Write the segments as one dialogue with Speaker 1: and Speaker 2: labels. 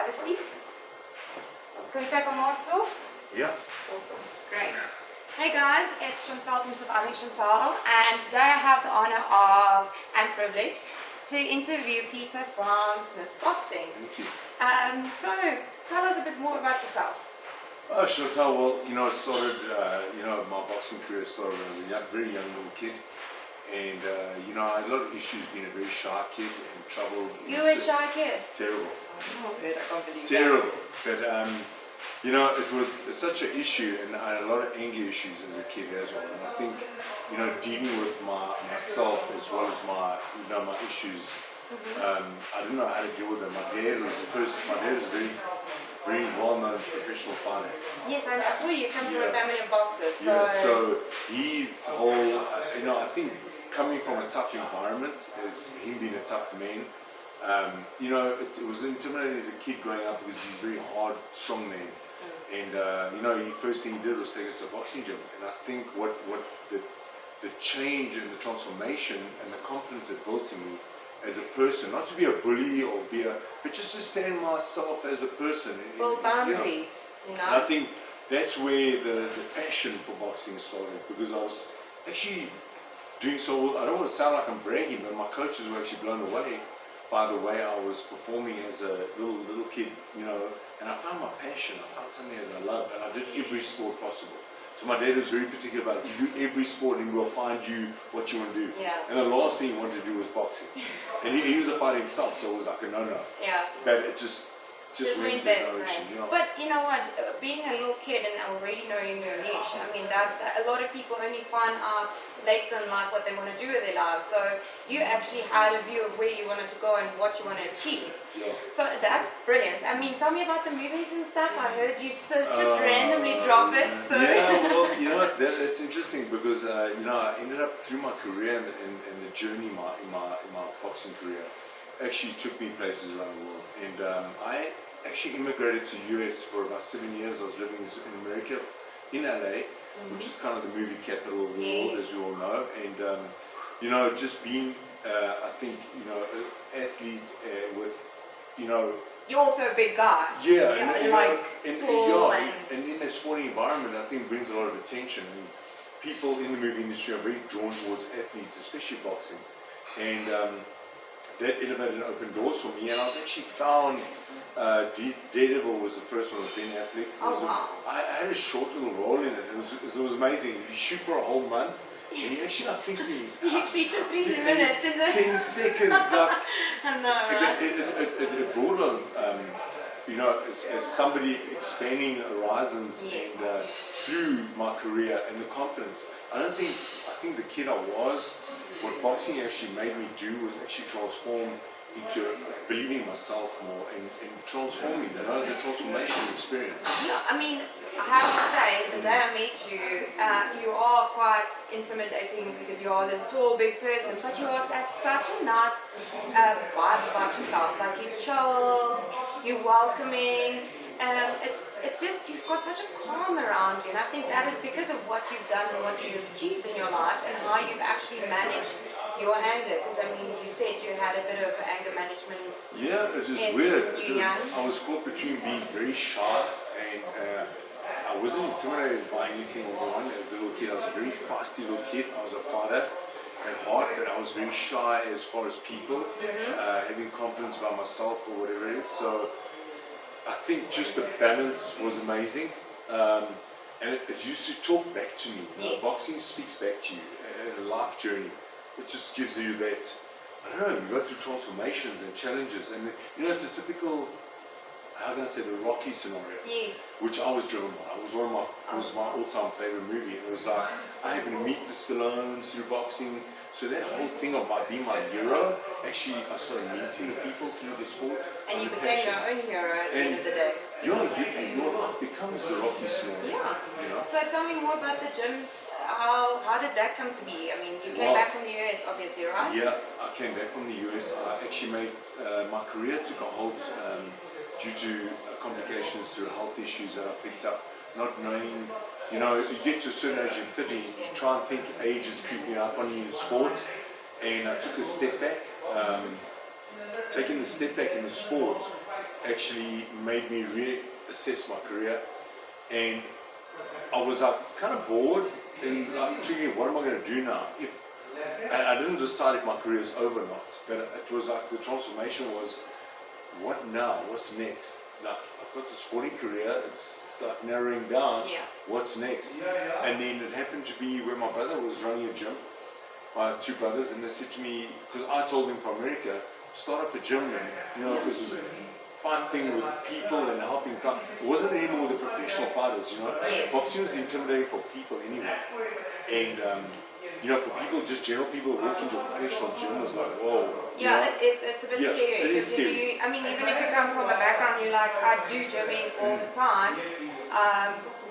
Speaker 1: have a seat. Can we take our masks off?
Speaker 2: Yeah.
Speaker 1: Awesome. Great. Hey guys, it's Chantelle from Surviving Chantelle, and today I have the honor of and privilege to interview Peter from Smith's Boxing.
Speaker 2: Thank you.
Speaker 1: So tell us a bit more about yourself.
Speaker 2: Chantelle, well, I started, my boxing career started when I was a very young little kid. And, I had a lot of issues being a very shy kid and troubled.
Speaker 1: You were a shy kid?
Speaker 2: Terrible.
Speaker 1: Oh, good. I can't believe
Speaker 2: terrible. That. But, it was such an issue, and I had a lot of anger issues as a kid as well. And I think, dealing with myself as well as my issues, I didn't know how to deal with them. My dad was very, very well-known professional fighter.
Speaker 1: Yes, I saw you come from a family of boxers. So,
Speaker 2: so his whole, I think coming from a tough environment, as him being a tough man, it was intimidating as a kid growing up because he's a very hard, strong man. And, the first thing he did was take us to a boxing gym. And I think what the change and the transformation and the confidence it built in me as a person, not to be a bully or but just to stand myself as a person.
Speaker 1: Build boundaries,
Speaker 2: And I think that's where the passion for boxing started, because I was actually doing so well. I don't want to sound like I'm bragging, but my coaches were actually blown away by the way I was performing as a little kid, and I found my passion. I found something that I loved, and I did every sport possible. So my dad was very particular about, you do every sport and we'll find you what you want to do.
Speaker 1: Yeah.
Speaker 2: And the last thing he wanted to do was boxing. And he was a fighter himself, so it was like a no-no.
Speaker 1: Yeah.
Speaker 2: But it just went in that direction.
Speaker 1: But you know what, being a little kid and already knowing your niche, I mean, that a lot of people only find out later in life what they want to do with their lives. So you actually had a view of where you wanted to go and what you want to achieve.
Speaker 2: Yeah.
Speaker 1: So that's brilliant. I mean, tell me about the movies and stuff. I heard you just randomly drop it. So.
Speaker 2: Yeah, well, that's interesting because I ended up through my career and the journey in my boxing career actually took me places around the world. And I actually immigrated to the US for about 7 years. I was living in America, in LA, which is kind of the movie capital of the world, as you all know. And just being, I think, an athlete with,
Speaker 1: You're also a big guy.
Speaker 2: Yeah,
Speaker 1: tall
Speaker 2: and in a sporting environment, I think brings a lot of attention. And people in the movie industry are very drawn towards athletes, especially boxing. And that elevated and opened doors for me. And I was actually found, Daredevil was the first one with Ben Affleck. I had a short little role in it. It was amazing. You shoot for a whole month. And you actually, I think
Speaker 1: so you feature 3 minutes in the
Speaker 2: 10 seconds.
Speaker 1: I know, right?
Speaker 2: It brought on, as somebody expanding horizons and through my career and the confidence. I think the kid I was, what boxing actually made me do was actually transform into believing myself more and transforming, the transformation experience.
Speaker 1: Yeah, I mean, I have to say, the day I met you, you are quite intimidating because you are this tall, big person, but you also have such a nice vibe about yourself. Like, you're chilled, you're welcoming. It's just, you've got such a calm around you, and I think that is because of what you've done and what you've achieved in your life and how you've actually managed your anger. Because I mean, you said you had a bit of anger management.
Speaker 2: Yeah, it's just weird. I was caught between being very shy and I wasn't intimidated by anything or anyone. As a little kid, I was a very feisty little kid. I was a fighter at heart, but I was very shy as far as people, having confidence about myself or whatever it is. So I think just the balance was amazing, and it used to talk back to me. Boxing speaks back to you, a life journey. It just gives you that, I don't know, you go through transformations and challenges, and it's a typical, how can I say, the Rocky scenario.
Speaker 1: Yes.
Speaker 2: Which I was driven by. It was my all-time favorite movie. It was like, I happened to meet the Stallones through boxing. So that whole thing about being my hero, actually I started meeting the people through the sport.
Speaker 1: And you became your own hero at the end of the day.
Speaker 2: Your life becomes the Rocky story.
Speaker 1: Yeah. So tell me more about the gyms. How did that come to be? I mean, you came back from the US, obviously, right?
Speaker 2: Yeah, I came back from the US. I actually made, my career took a halt due to complications through health issues that I picked up. Not knowing, you get to a certain age, you're 30, you try and think age is creeping up on you in sport, and I took a step back. Taking the step back in the sport, actually made me reassess my career, and I was kind of bored and thinking, what am I going to do now? And I didn't decide if my career is over or not, but it was like the transformation was, what now? What's next? Like, I've got the sporting career, it's like narrowing down, what's next? And then it happened to be where my brother was running a gym, my two brothers, and they said to me, because I told them from America, start up a gym, and, because it was a fun thing with people and helping people. It wasn't anymore the professional fighters, Boxing was intimidating for people anyway. And, for people, just general people walking to a professional gym was like, whoa.
Speaker 1: Yeah, it's a bit scary.
Speaker 2: It is scary.
Speaker 1: Even if you come from a background, you're like, I do gymming all the time.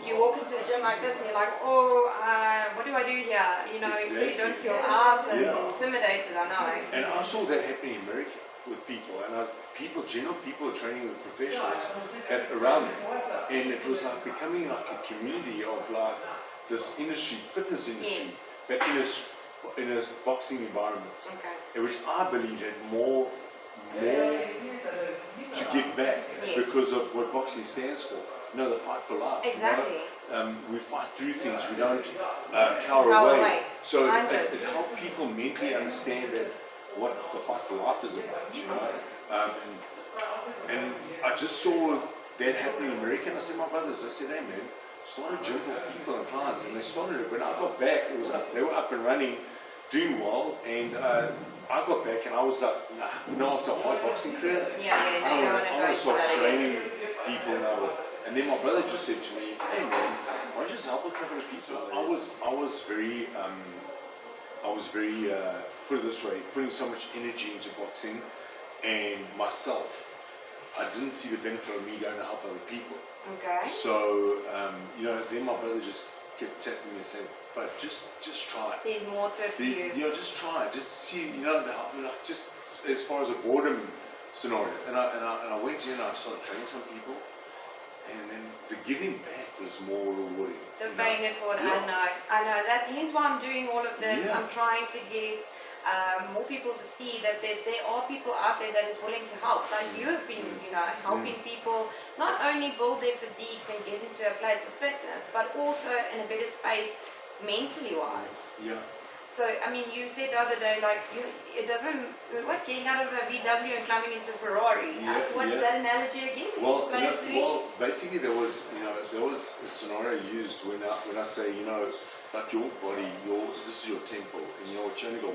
Speaker 1: You walk into a gym like this and you're like, what do I do here?
Speaker 2: Exactly.
Speaker 1: So you don't feel out and intimidated, I know.
Speaker 2: And I saw that happening in America with people, and general people are training with professionals around them. And it was like becoming like a community of like this industry, fitness industry, but in a boxing environment, which I believe had more to give back because of what boxing stands for. The fight for life.
Speaker 1: Exactly.
Speaker 2: We fight through things. We don't cower away. So it helped people mentally understand that what the fight for life is about. And I just saw that happening in America, and I said, my brothers, I said, hey man, start a gym for people and clients, and they started it. When I got back, they were up and running, doing well, and I got back and I was like, after a hard boxing career, I want to start training people now. And then my brother just said to me, hey man, why don't you just help a couple of people? I was very, put it this way, putting so much energy into boxing and myself. I didn't see the benefit of me going to help other people.
Speaker 1: Okay.
Speaker 2: So, then my brother just kept tapping me and saying, but just try it.
Speaker 1: There's more to it for you.
Speaker 2: Just try it. Just see, just as far as a boredom scenario. And I went in and I started training some people, and then the giving back was more rewarding.
Speaker 1: The paying it forward, I know that. Hence why I'm doing all of this. I'm trying to get more people to see that there are people out there that is willing to help. Like you have been, helping people not only build their physiques and get into a place of fitness, but also in a better space mentally wise.
Speaker 2: Yeah.
Speaker 1: So, you said the other day, like, getting out of a VW and climbing into a Ferrari? What's that analogy again? Can you explain it to me?
Speaker 2: Well, basically there was a scenario used when I say, like your body, this is your temple, and you only got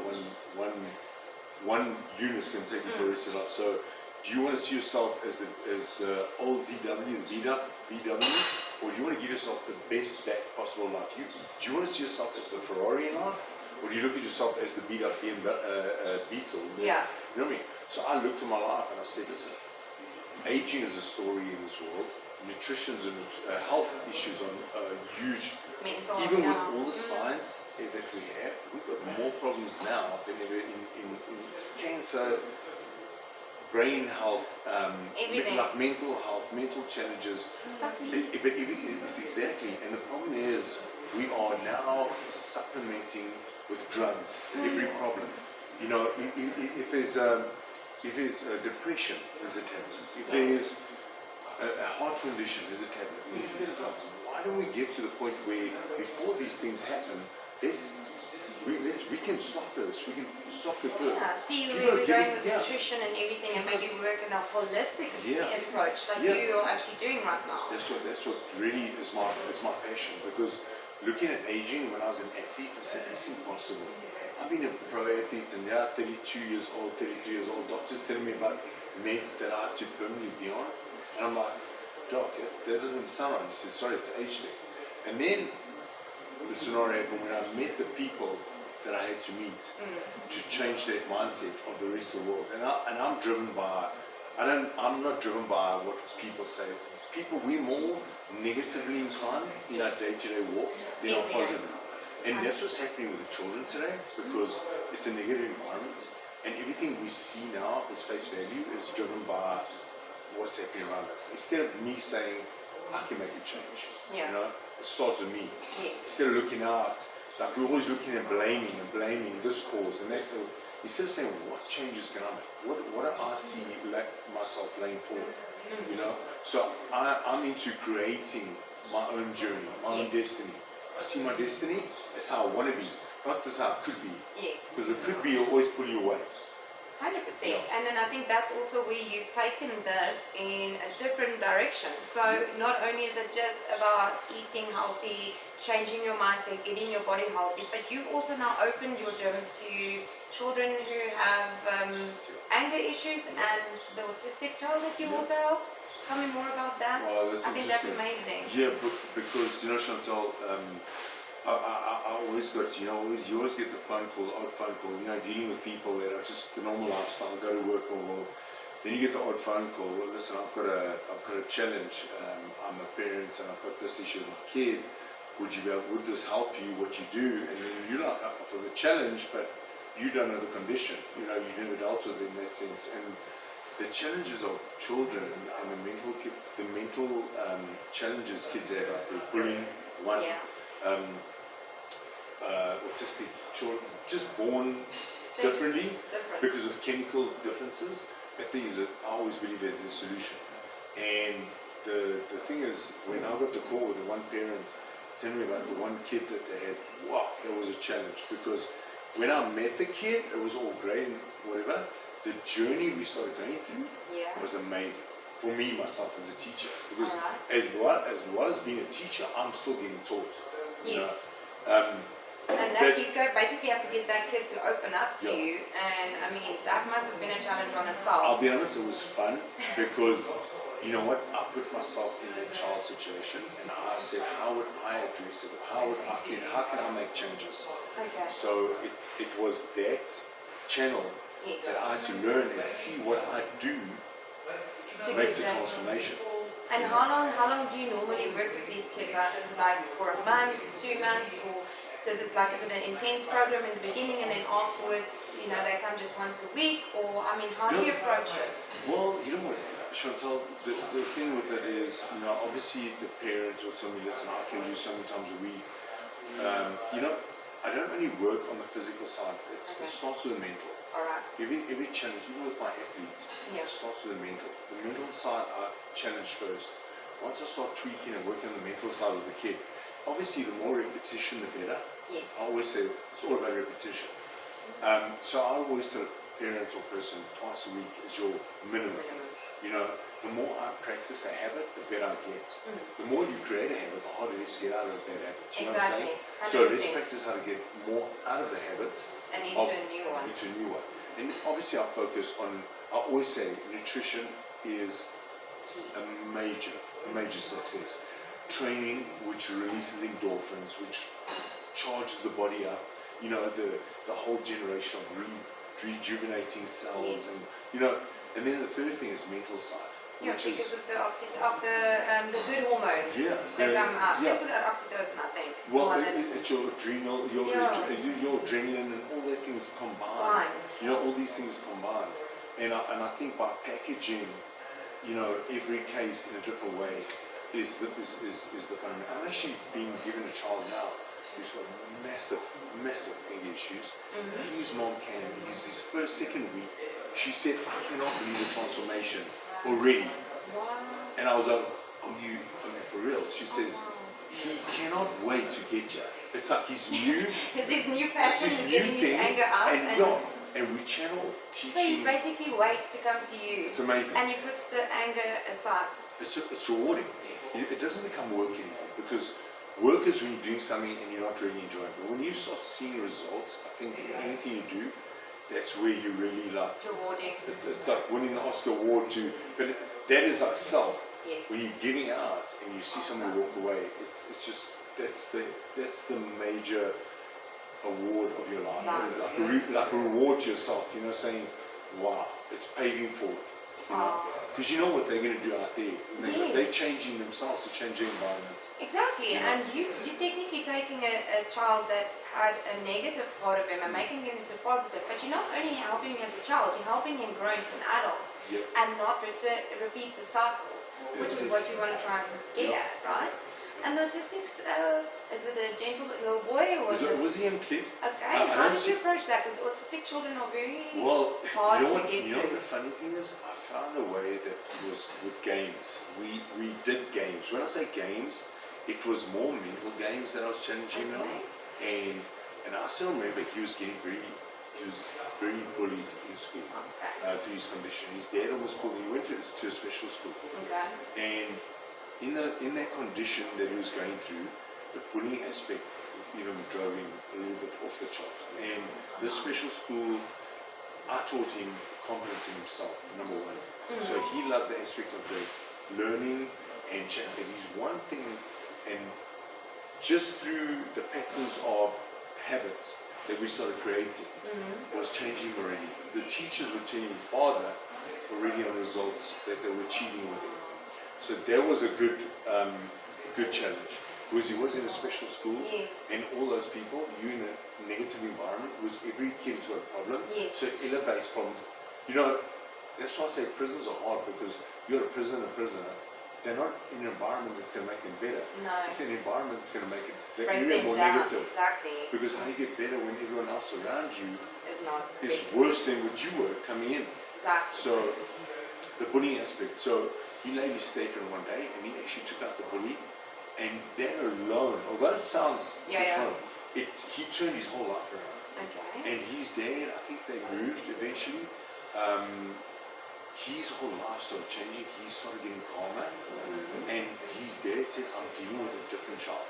Speaker 2: one unit's going to take you for the rest of your life. So, do you want to see yourself as the old VW, the beat up VW, or do you want to give yourself the best possible life? Do you want to see yourself as the Ferrari in life, or do you look at yourself as the beat up Beetle?
Speaker 1: Yeah.
Speaker 2: You know what I mean? So I looked at my life and I said, listen, aging is a story in this world. Nutrition's and health issues are huge.
Speaker 1: Mental,
Speaker 2: even with all the science that we have, we've got more problems now than ever in cancer, brain health, like mental health, mental challenges.
Speaker 1: It's the stuff we
Speaker 2: It's exactly. And the problem is we are now supplementing with drugs every problem. If there's depression, there's a tablet. If there's a heart condition, there's a tablet. Instead of why don't we get to the point where before these things happen, we can stop this. We can stop the curve.
Speaker 1: Yeah, see where we're going with nutrition and everything, and maybe work in a holistic approach like you are actually doing right now.
Speaker 2: That's what really is my passion, because looking at aging, when I was an athlete, I said, it's impossible. I've been a pro athlete and now 32 years old, 33 years old, doctors telling me about meds that I have to permanently be on. And I'm like, doc, that doesn't sound right. He says, sorry, it's an age thing. And then the scenario happened when I met the people that I had to meet to change that mindset of the rest of the world. And I'm driven by, I'm not driven by what people say. We're more negatively inclined in our day-to-day walk than are positive. And that's what's happening with the children today, because it's a negative environment, and everything we see now as face value is driven by what's happening around us. Instead of me saying, I can make a change, it starts with me.
Speaker 1: Yes.
Speaker 2: Instead of looking out, like we're always looking and blaming this cause and that. instead of saying, what changes can I make? What do I see myself laying forward? You know? So I'm into creating my own journey, my own destiny. I see my destiny as how I want to be, not as how it could be.
Speaker 1: Yes.
Speaker 2: Because it could be always pull you away.
Speaker 1: 100%. And then I think that's also where you've taken this in a different direction. So not only is it just about eating healthy, changing your mindset, getting your body healthy, but you've also now opened your gym to children who have anger issues and the autistic child that you also helped. Tell me more about that.
Speaker 2: Well,
Speaker 1: I think that's amazing.
Speaker 2: Yeah, because, you know, Chantelle, I always got, you always get the phone call, odd phone call, you know, dealing with people that are just the normal lifestyle, go to work or then you get the odd phone call. Well, listen, I've got a challenge. I'm a parent and I've got this issue with my kid. Would this help you? What you do? And then you're like up for the challenge, but you don't know the condition. You know, you've never dealt with it in that sense. And the challenges of children and the mental challenges kids have out there, bullying, one. Yeah. Autistic children, just born differently because of chemical differences. But I always believe there's a solution. And the thing is, when I got the call with the one parent telling me about the one kid that they had, wow, that was a challenge. Because when I met the kid, it was all great and whatever. The journey we started going through was amazing. For me, myself, as a teacher. Because as well as being a teacher, I'm still getting taught.
Speaker 1: Yes. And that you basically have to get that kid to open up to you, and I mean that must have been a challenge on itself.
Speaker 2: I'll be honest, it was fun because you know what, I put myself in that child situation and I said, how would I address it? How can I make changes?
Speaker 1: Okay.
Speaker 2: So it was that channel that I had to learn and see what I do makes a transformation.
Speaker 1: And how long do you normally work with these kids? Is it like for a month, 2 months, or is it an intense program in the beginning and then afterwards, you know, they come just once a week? Or, I mean, how do you approach it?
Speaker 2: Well, you know what, Chantelle, the thing with it is, you know, obviously the parents will tell me, listen, I can do so many times a week. You know, I don't only work on the physical side, it starts with the mental.
Speaker 1: Alright.
Speaker 2: Every challenge, even with my athletes, it starts with the mental. The mental side I challenge first. Once I start tweaking and working on the mental side of the kid, obviously the more repetition the better.
Speaker 1: Yes.
Speaker 2: I always say it's all about repetition. So I always tell parents or person twice a week is your minimum. You know, the more I practice a habit, the better I get. The more you create a habit, the harder it is to get out of that habit. You know what I'm saying? 100%. So let's practice how to get more out of the habit
Speaker 1: and into a new one.
Speaker 2: And obviously I focus on, I always say nutrition is a major success. Training, which releases endorphins, which charges the body up, you know, the whole generation of rejuvenating cells, and you know, and then the third thing is mental side.
Speaker 1: Yeah, because of the good hormones that come out. It's the oxytocin, I think.
Speaker 2: Well, it's your adrenal, your adrenaline, and all that things combined. You know, all these things combined. And I think by packaging, you know, every case in a different way is the fundamental. I'm actually being given a child now who's got massive anger issues. His mom he's his second week. She said, I cannot believe the transformation already.
Speaker 1: Wow.
Speaker 2: And I was like, are you for real? She says, he cannot wait to get you. It's like he's new.
Speaker 1: It's his new passion and getting his anger out.
Speaker 2: And we channel teaching.
Speaker 1: So he basically waits to come to you.
Speaker 2: It's amazing.
Speaker 1: And he puts the anger aside.
Speaker 2: It's rewarding. It doesn't become work anymore, because work is when you're doing something and you're not really enjoying it. But when you start seeing results, I think in anything you do, that's where you really like.
Speaker 1: It's rewarding.
Speaker 2: It's like winning the Oscar award too. But that is like self.
Speaker 1: Yes.
Speaker 2: When you're giving out and you see somebody walk away, it's just that's the major award of your life. Like a reward to yourself. You know, saying, wow, it's paving forward. You know? Because you know what they're going to do out there. They're changing themselves to change the environment.
Speaker 1: Exactly, and you're technically taking a child that had a negative part of him and making him into positive, but you're not only helping him as a child, you're helping him grow into an adult and not repeat the cycle, which is what you want to try and get at, right? And the autistics, is it a gentle little boy or
Speaker 2: Was he a kid?
Speaker 1: Okay, how did you approach that? Because autistic children are very hard to get through.
Speaker 2: You know what the funny thing is? I found a way that was with games. We did games. When I say games, it was more mental games that I was challenging him on. And I still remember he was very bullied in school to his condition. His dad almost pulled him. He went to a special school. And in that condition that he was going through, the bullying aspect even drove him a little bit off the chart. And this special school, I taught him confidence in himself, number one. So he loved the aspect of the learning and change. And he's one thing, and just through the patterns of habits that we started creating was changing already. The teachers were telling his father already on results that they were achieving with him. So that was a good challenge, because he was in a special school, and all those people, you in a negative environment, was every kid's got a problem, so it elevates problems. You know, that's why I say prisons are hard, because you're a prisoner, they're not in an environment that's going to make them better.
Speaker 1: No.
Speaker 2: It's an environment that's going to make the
Speaker 1: Break
Speaker 2: area
Speaker 1: them
Speaker 2: more
Speaker 1: down.
Speaker 2: negative.
Speaker 1: Exactly.
Speaker 2: Because how do you get better when everyone else around you
Speaker 1: is
Speaker 2: worse than what you were coming in?
Speaker 1: Exactly.
Speaker 2: So the bullying aspect. So he laid his stake on one day, and he actually took out the bully, and that alone, although it sounds wrong, he turned his whole life around. And his dad, I think they moved eventually. His whole life started changing. He started getting calmer, and his dad said, "I'm dealing with a different child."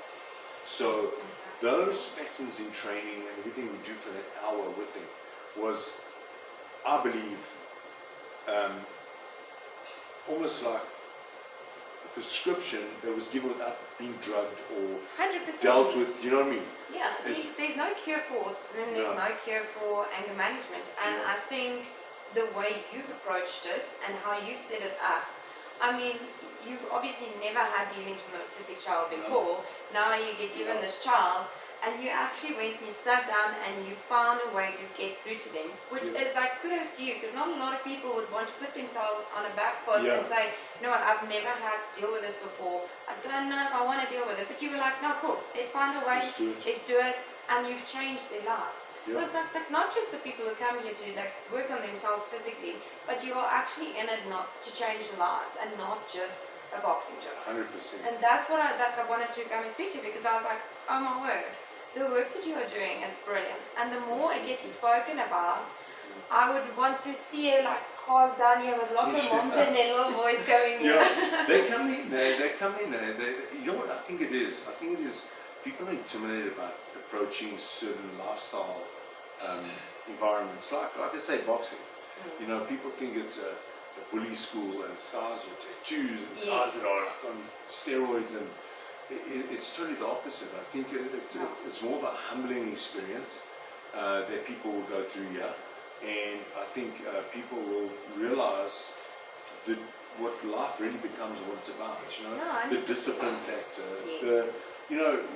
Speaker 2: So those patterns in training and everything we do for that hour with him was, I believe, almost like a prescription that was given without being drugged or
Speaker 1: 100%.
Speaker 2: dealt with, you know what I mean?
Speaker 1: Yeah, there's no cure for autism, there's no cure for anger management, and I think the way you've approached it and how you've set it up, I mean, you've obviously never had dealings with an autistic child before. Now you get given this child, and you actually went and you sat down and you found a way to get through to them, which is like kudos to you, because not a lot of people would want to put themselves on a back foot and say, you know what, I've never had to deal with this before, I don't know if I want to deal with it, but you were like, no, cool, let's find a way, let's do it, and you've changed their lives. So it's not just the people who come here to like work on themselves physically, but you are actually in it not to change lives and not just a boxing gym.
Speaker 2: 100%.
Speaker 1: And that's what I wanted to come and speak to you, because I was like, oh my word, the work that you are doing is brilliant. And the more it gets spoken about, I would want to see like cars down here with lots of moms and their little boys going here.
Speaker 2: They come in there. You know what I think it is? I think it is people are intimidated about approaching certain lifestyle environments, like I say, boxing. You know, people think it's a bully school and scars or tattoos and scars that are on steroids, and it's totally the opposite. I think it's more of a humbling experience that people will go through here, and I think people will realize that what life really becomes, what it's about. You know, the discipline factor,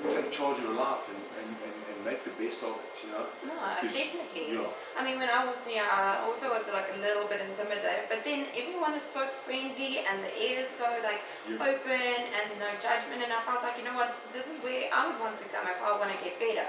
Speaker 2: take charge of your life and make the best of it, you know?
Speaker 1: No, definitely. I mean, when I walked here, I also was like a little bit intimidated, but then everyone is so friendly and the air is so like open and no judgment, and I felt like, you know what, this is where I would want to come if I want to get better.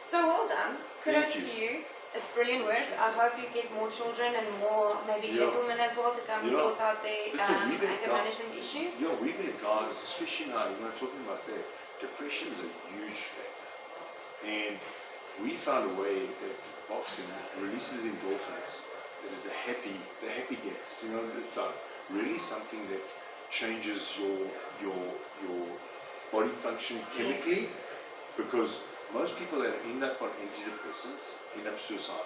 Speaker 1: So well done. Kudos to you. It's brilliant work. I hope you get more children and more maybe gentlemen as well to come and sort out their anger management issues.
Speaker 2: Yeah, we've had guys, especially now, you know, talking about that, depression is a huge factor. And we found a way that boxing releases endorphins. That is the happy gas. You know, it's like really something that changes your body function chemically, because most people that end up on antidepressants end up suicidal.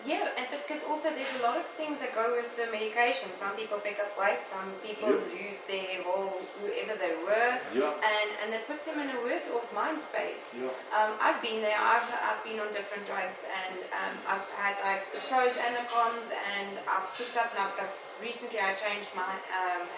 Speaker 1: Yeah, but because also there's a lot of things that go with the medication. Some people pick up weight, some people lose their whole whoever they were, and it puts them in a worse off mind space. I've been there. I've been on different drugs, and I've had like the pros and the cons, and I've picked up. Now, recently I changed my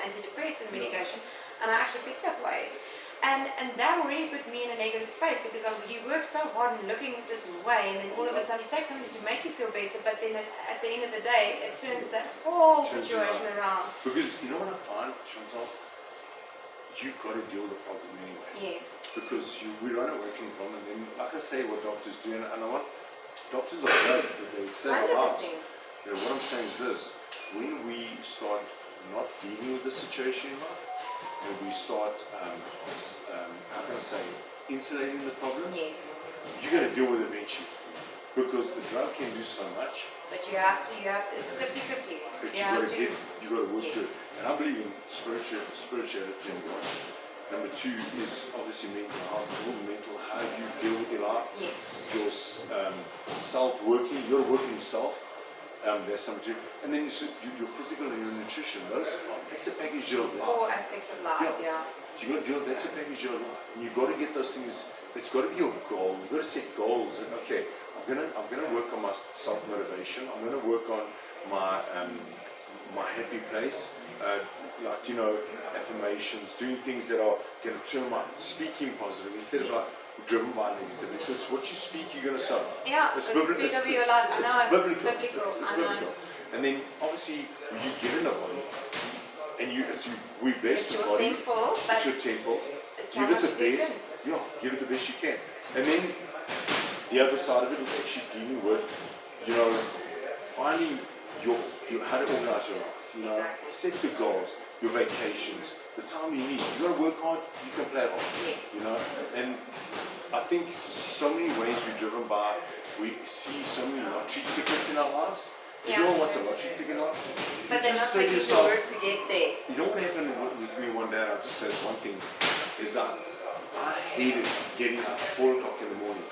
Speaker 1: antidepressant medication, and I actually picked up weight. And that already put me in a negative space, because you work so hard and looking a certain way, and then all of a sudden you take something to make you feel better, but then at the end of the day, it turns that whole situation around.
Speaker 2: Because you know what I find, Chantal? you got to deal with the problem anyway.
Speaker 1: Yes.
Speaker 2: Because we run away from the problem, and then, like I say, what doctors do, and I want doctors are great, but they say a lot.
Speaker 1: 100%.
Speaker 2: What I'm saying is this: when we start not dealing with the situation enough, and we start, how can I say, insulating the problem,
Speaker 1: Yes.
Speaker 2: you're going to deal with it eventually. Because the drug can do so much.
Speaker 1: But you have to, it's a 50-50.
Speaker 2: But you got to work
Speaker 1: Yes.
Speaker 2: through it. And I believe in spirituality, number one. Number two is obviously mental health. It's all mental, how you deal with your life.
Speaker 1: Yes.
Speaker 2: Your self-working, you got to work on yourself. There's something. And then your physical and your nutrition. That's a package deal of life.
Speaker 1: 4 aspects of life, yeah.
Speaker 2: You got to deal. That's a package deal of life. And you got to get those things. It's got to be your goal. You got to set goals. And okay, I'm gonna work on my self-motivation. I'm gonna work on my my happy place. Like, you know, affirmations, doing things that are gonna turn my speaking positive instead of like driven by negative. Because what you speak, you're gonna sow.
Speaker 1: Yeah,
Speaker 2: It's
Speaker 1: what you speak of your life. I know.
Speaker 2: It's biblical.
Speaker 1: Biblical.
Speaker 2: It's
Speaker 1: I know.
Speaker 2: biblical. And then obviously you give in a body, and we bless
Speaker 1: It's
Speaker 2: the
Speaker 1: your
Speaker 2: body.
Speaker 1: temple, but
Speaker 2: It's your temple.
Speaker 1: it's
Speaker 2: Give
Speaker 1: how
Speaker 2: it the
Speaker 1: much you
Speaker 2: best.
Speaker 1: can.
Speaker 2: Yeah, give it the best you can. And then the other side of it is actually dealing with, you know, finding your how to organize your life. You know,
Speaker 1: Exactly.
Speaker 2: set the goals, your vacations, the time you need. You got to work hard. You can play hard.
Speaker 1: Yes.
Speaker 2: You know, and I think so many ways we're driven by. We see so many lottery tickets in our lives.
Speaker 1: Yeah.
Speaker 2: Everyone wants a lottery ticket now.
Speaker 1: But they're not taking the work to get there.
Speaker 2: You know what happened with me one day? I'll just say one thing: is that I hated getting up at 4 o'clock in the morning.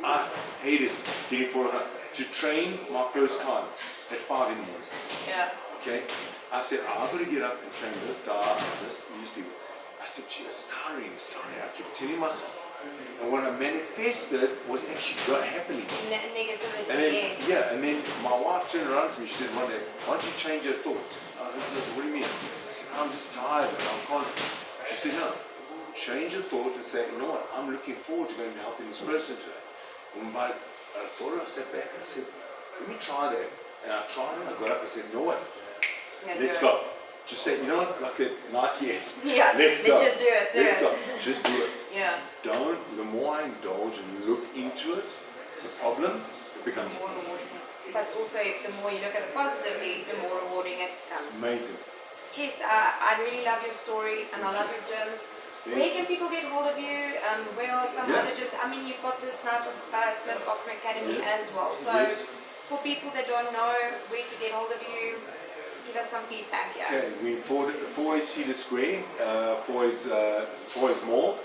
Speaker 2: I hated getting 4 o'clock to train my first clients at 5 in the morning.
Speaker 1: Yeah.
Speaker 2: Okay? I said, I've got to get up and train this guy, these people. I said, gee, it's tiring. I kept telling myself. And what I manifested was actually happening.
Speaker 1: Negativity,
Speaker 2: And then,
Speaker 1: yes.
Speaker 2: yeah, and then my wife turned around to me. She said one day, why don't you change your thought? I said, what do you mean? I said, I'm just tired and I can't. She said, no, change your thought and say, you know what, I'm looking forward to going to helping this person today. And by I thought, I sat back and I said, let me try that. And I tried it, I got up and said, you know what, let's go. Just say, you know what, like that Nike ad.
Speaker 1: Yeah, let's
Speaker 2: go.
Speaker 1: just do it.
Speaker 2: Let's go. Just do it.
Speaker 1: Yeah.
Speaker 2: The more I indulge and look into it, the problem, it becomes
Speaker 1: More rewarding. But also, if the more you look at it positively, the more rewarding it becomes.
Speaker 2: amazing.
Speaker 1: Yes, I really love your story and I love your gyms. Where can people get hold of you? Where are some other gyms? I mean, you've got the Smith Boxing Academy as well. So for people that don't know where to get hold of you, just give us some feedback here.
Speaker 2: Okay, we 4 Cedar Square, 4 Mall.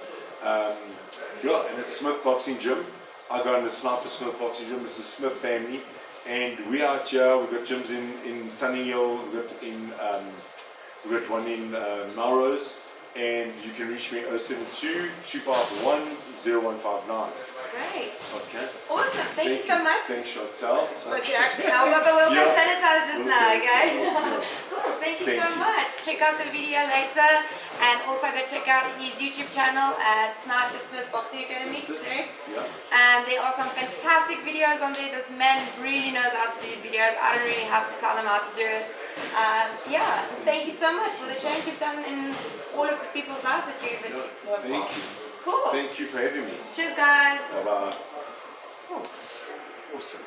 Speaker 2: And it's Smith Boxing Gym. I go in the Sniper Smith Boxing Gym. It's the Smith family. And we out here, we've got gyms in Sunny Hill, we've got one in Melrose. And you can reach me 072-251-0159.
Speaker 1: Great.
Speaker 2: Okay.
Speaker 1: Awesome. Thank you so much.
Speaker 2: Thanks, Chantelle.
Speaker 1: Supposed to actually help, but we'll go sanitize just now, okay? Cool. Thank you so much. Check out the video later, and also go check out his YouTube channel at Sniper Smith Boxing Academy, correct?
Speaker 2: Yeah.
Speaker 1: And there are some fantastic videos on there. This man really knows how to do these videos. I don't really have to tell him how to do it. Yeah, thank you so much for the change you've done in all of the people's lives that you've achieved so far.
Speaker 2: Thank you.
Speaker 1: Cool.
Speaker 2: Thank you for having me.
Speaker 1: Cheers, guys.
Speaker 2: Bye-bye. Awesome.